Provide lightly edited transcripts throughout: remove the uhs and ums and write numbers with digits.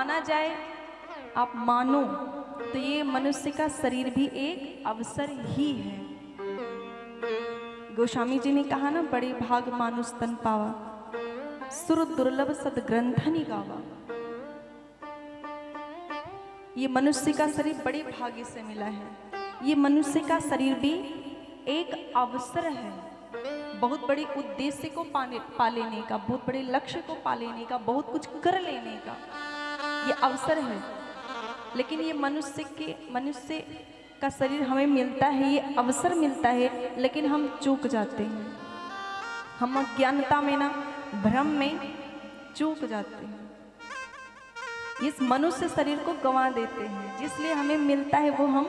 माना जाए, आप मानो तो ये मनुष्य का शरीर भी एक अवसर ही है। गोस्वामी जी ने कहा ना, बड़े भाग मानुष तन पावा, सुर दुर्लभ सदग्रंथनि गावा। ये मनुष्य का शरीर बड़े भाग्य से मिला है। ये मनुष्य का शरीर भी एक अवसर है, बहुत बड़े उद्देश्य को पा लेने का, बहुत बड़े लक्ष्य को पा लेने का, बहुत कुछ कर लेने का ये अवसर है। लेकिन ये मनुष्य का शरीर हमें मिलता है, ये अवसर मिलता है, लेकिन हम चूक जाते हैं। हम अज्ञानता में ना, भ्रम में चूक जाते हैं। इस मनुष्य शरीर को गंवा देते हैं, जिसलिए हमें मिलता है वो हम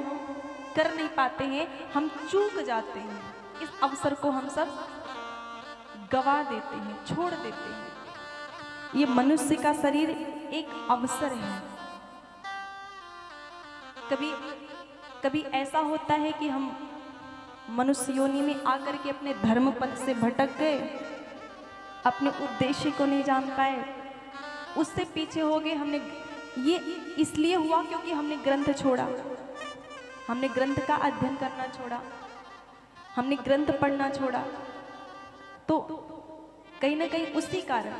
कर नहीं पाते हैं, हम चूक जाते हैं। इस अवसर को हम सब गंवा देते हैं, छोड़ देते हैं। ये मनुष्य का शरीर एक अवसर है। कभी ऐसा होता है कि हम मनुष्य योनि में आकर के अपने धर्म पथ से भटक गए, अपने उद्देश्य को नहीं जान पाए, उससे पीछे हो गए। हमने ये इसलिए हुआ क्योंकि हमने ग्रंथ छोड़ा, हमने ग्रंथ का अध्ययन करना छोड़ा, हमने ग्रंथ पढ़ना छोड़ा। तो कहीं ना कहीं उसी कारण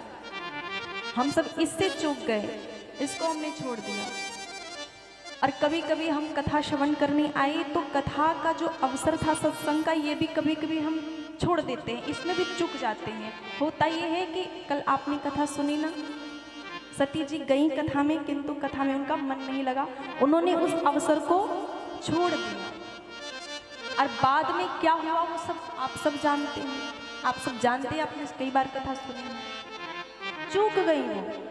हम सब इससे चूक गए, इसको हमने छोड़ दिया। और कभी कभी हम कथा श्रवण करने आए तो कथा का जो अवसर था सत्संग का, ये भी कभी कभी हम छोड़ देते हैं, इसमें भी चूक जाते हैं। होता ये है कि कल आपने कथा सुनी ना, सती जी गई कथा में, किंतु कथा में उनका मन नहीं लगा, उन्होंने उस अवसर को छोड़ दिया। और बाद में क्या हुआ वो सब आप सब जानते हैं, आप सब जानते हैं, आपने कई बार कथा सुनी है। चूक गई वो।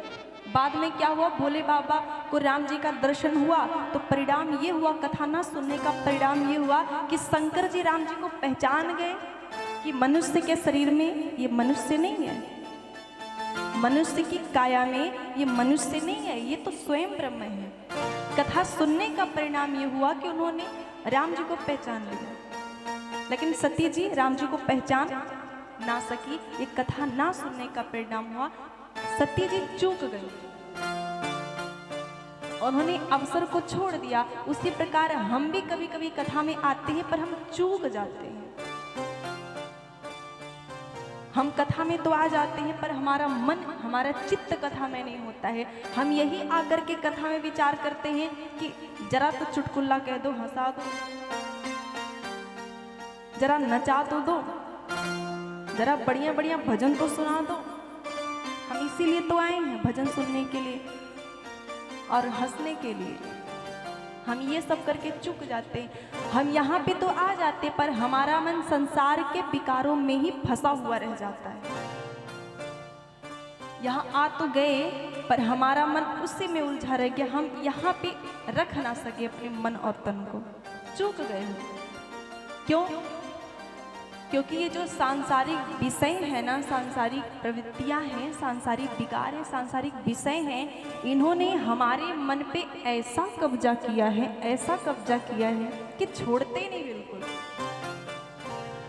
बाद में क्या हुआ, भोले बाबा को राम जी का दर्शन हुआ तो परिणाम ये हुआ, कथा ना सुनने का परिणाम ये हुआ कि शंकर जी राम जी को पहचान गए कि मनुष्य के शरीर में ये मनुष्य नहीं है, मनुष्य की काया में ये मनुष्य नहीं है, ये तो स्वयं ब्रह्म है। कथा सुनने का परिणाम ये हुआ कि उन्होंने राम जी को पहचान लिया। लेकिन सती जी राम जी को पहचान ना सकी, ये कथा ना सुनने का परिणाम हुआ, सती जी चूक गई, उन्होंने अवसर को छोड़ दिया। उसी प्रकार हम भी कभी कभी कथा में आते हैं पर हम चूक जाते हैं। हम कथा में तो आ जाते हैं पर हमारा मन, हमारा चित्त कथा में नहीं होता है। हम यही आकर के कथा में विचार करते हैं कि जरा तो चुटकुल्ला कह दो, हंसा दो, जरा नचा तो दो, जरा बढ़िया बढ़िया भजन तो सुना दो। हम इसीलिए तो आए हैं, भजन सुनने के लिए और हंसने के लिए। हम ये सब करके चूक जाते हैं। हम यहाँ पे तो आ जाते पर हमारा मन संसार के विकारों में ही फंसा हुआ रह जाता है। यहाँ आ तो गए पर हमारा मन उसी में उलझा रह गया, हम यहाँ पे रख ना सके अपने मन और तन को, चूक गए हम। क्यों? क्योंकि ये जो सांसारिक विषय है ना, सांसारिक प्रवृत्तियां हैं, सांसारिक विकार है, सांसारिक विषय हैं, इन्होंने हमारे मन पे ऐसा कब्जा किया है, ऐसा कब्जा किया है कि छोड़ते नहीं बिल्कुल।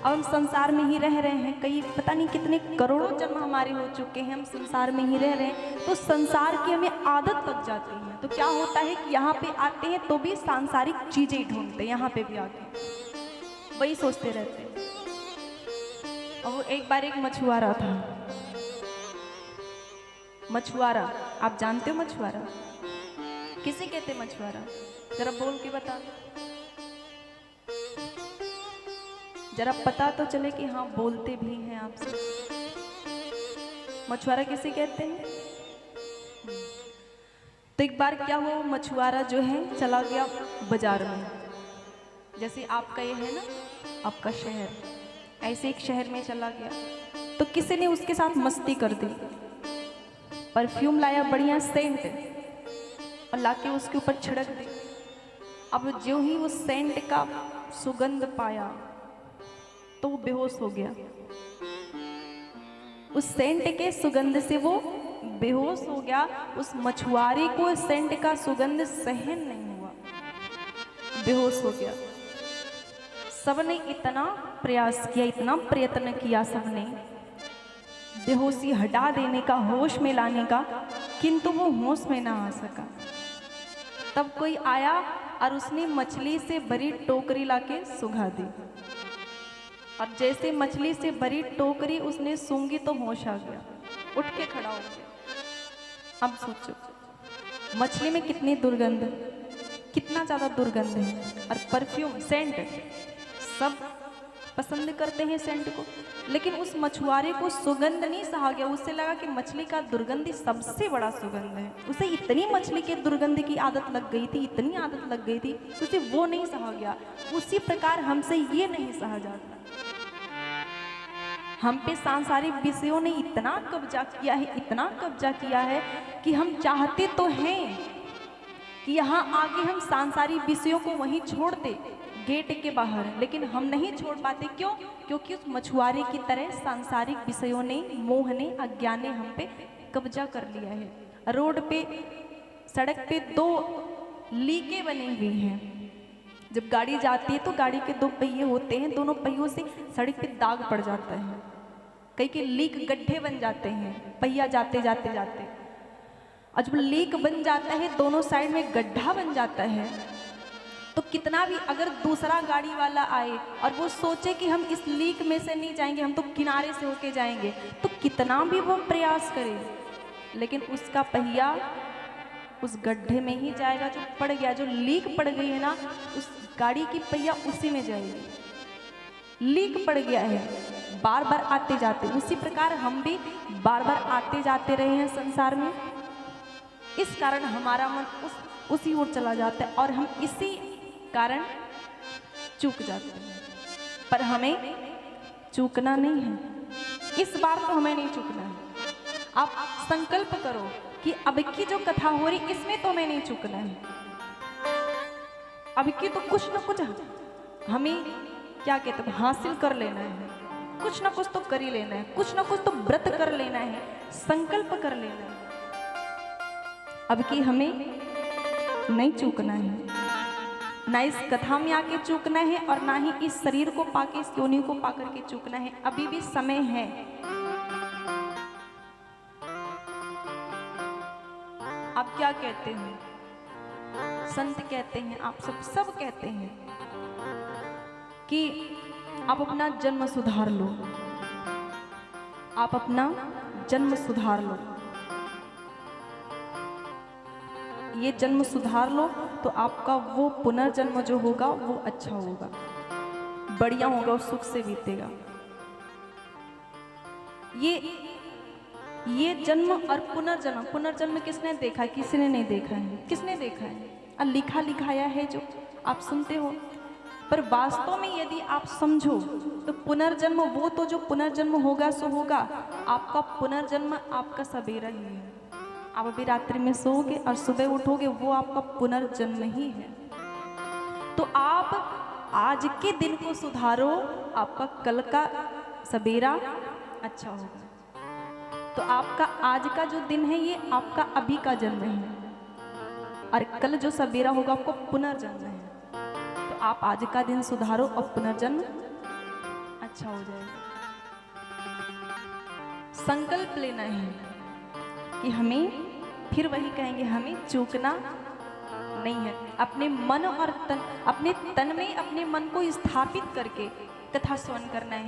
अब हम संसार में ही रह रहे हैं, कई पता नहीं कितने करोड़ों जन्म हमारे हो चुके हैं, हम संसार में ही रह रहे हैं, तो संसार की हमें आदत लग जाती है। तो क्या होता है कि यहाँ पे आते हैं तो भी सांसारिक चीजें ढूंढते हैं, यहाँ पे भी आके वही सोचते रहते हैं। और वो एक बार एक मछुआरा था, मछुआरा, आप जानते हो मछुआरा किसे कहते? मछुआरा जरा बोल के बता, जरा पता तो चले कि हाँ बोलते भी हैं आपसे। मछुआरा किसे कहते हैं? तो एक बार क्या हुआ, मछुआरा जो है चला गया बाजार में। जैसे आपका ये है ना, आपका शहर, ऐसे एक शहर में चला गया तो किसी ने उसके साथ मस्ती कर दी, परफ्यूम लाया बढ़िया सेंट और लाके उसके ऊपर छिड़क दी। अब जो ही वो सेंट का सुगंध पाया तो वो बेहोश हो गया। उस सेंट के सुगंध से वो बेहोश हो गया। उस मछुआरे को सेंट का सुगंध सहन नहीं हुआ, बेहोश हो गया। सबने इतना प्रयास किया, इतना प्रयत्न किया सबने बेहोशी हटा देने का, होश में लाने का, किंतु वो होश में ना आ सका। तब कोई आया और उसने मछली से भरी टोकरी लाके सुंघा दी, और जैसे मछली से भरी टोकरी उसने सूंघी तो होश आ गया, उठ के खड़ा हो गया। अब सोचो मछली में कितनी दुर्गंध, कितना ज़्यादा दुर्गंध है, और परफ्यूम सेंट सब पसंद करते हैं सेंट को, लेकिन उस मछुआरे को सुगंध नहीं सहा गया। उसे लगा कि मछली का दुर्गंध ही सबसे बड़ा सुगंध है। उसे इतनी मछली के दुर्गंध की आदत लग गई थी, इतनी आदत लग गई थी, उसे वो नहीं सहा गया। उसी प्रकार हमसे ये नहीं सहा जाता। हम पे सांसारिक विषयों ने इतना कब्जा किया है, इतना कब्जा किया है कि हम चाहते तो हैं कि यहाँ आगे हम सांसारिक विषयों को वहीं छोड़ दे गेट के बाहर, लेकिन हम नहीं छोड़ पाते। क्यों? क्योंकि उस मछुआरे की तरह सांसारिक विषयों ने, मोह ने, अज्ञान ने हम पे कब्जा कर लिया है। रोड पे, सड़क पे 2 लीकें बनी हुई हैं। जब गाड़ी जाती है तो गाड़ी के 2 पहिए होते हैं, दोनों पहियों से सड़क पे दाग पड़ जाता है, कई के लीक गड्ढे बन जाते हैं पहिया जाते जाते जाते। और जब लीक बन जाता है, दोनों साइड में गड्ढा बन जाता है, तो कितना भी अगर दूसरा गाड़ी वाला आए और वो सोचे कि हम इस लीक में से नहीं जाएंगे, हम तो किनारे से होके जाएंगे, तो कितना भी वो प्रयास करे, लेकिन उसका पहिया उस गड्ढे में ही जाएगा जो पड़ गया, जो लीक पड़ गई है ना, उस गाड़ी की पहिया उसी में जाएगी। लीक पड़ गया है, बार बार आते जाते। उसी प्रकार हम भी बार बार आते जाते रहे हैं संसार में, इस कारण हमारा मन उसी ओर चला जाता है और हम इसी कारण चूक जाते हैं। पर हमें चूकना नहीं है, इस बार तो हमें नहीं चूकना है। आप संकल्प करो कि अब की जो कथा हो रही इसमें तो हमें नहीं चूकना है। अब की तो कुछ न कुछ हमें क्या कहते हैं हासिल कर लेना है, कुछ ना कुछ तो कर ही लेना है, कुछ ना कुछ तो व्रत कर लेना है, संकल्प कर लेना है। अब की हमें नहीं चूकना है, ना इस कथा में आके चूकना है और ना ही इस शरीर को पाके, इस योनि को पाकर के चूकना है। अभी भी समय है। आप क्या कहते हैं? संत कहते हैं, आप सब कहते हैं कि आप अपना जन्म सुधार लो, आप अपना जन्म सुधार लो। ये जन्म सुधार लो तो आपका वो पुनर्जन्म जो होगा वो अच्छा होगा, बढ़िया होगा और सुख से बीतेगा। ये जन्म और पुनर्जन्म, पुनर्जन्म किसने देखा? किसी ने नहीं देखा है। किसने देखा है? लिखा लिखाया है जो आप सुनते हो, पर वास्तव में यदि आप समझो तो पुनर्जन्म, वो तो जो पुनर्जन्म होगा सो होगा। आपका पुनर्जन्म आपका सवेरा ही है। आप अभी रात्रि में सोओगे और सुबह उठोगे, वो आपका पुनर्जन्म ही है। तो आप आज के दिन को सुधारो, आपका कल का सवेरा अच्छा होगा। तो आपका आज का जो दिन है ये आपका अभी का जन्म है, और कल जो सवेरा होगा आपको पुनर्जन्म है। तो आप आज का दिन सुधारो और पुनर्जन्म अच्छा हो जाएगा। संकल्प लेना है कि हमें, फिर वही कहेंगे, हमें चूकना नहीं है। अपने मन और तन, अपने तन में अपने मन को स्थापित करके कथा श्रवण करना है।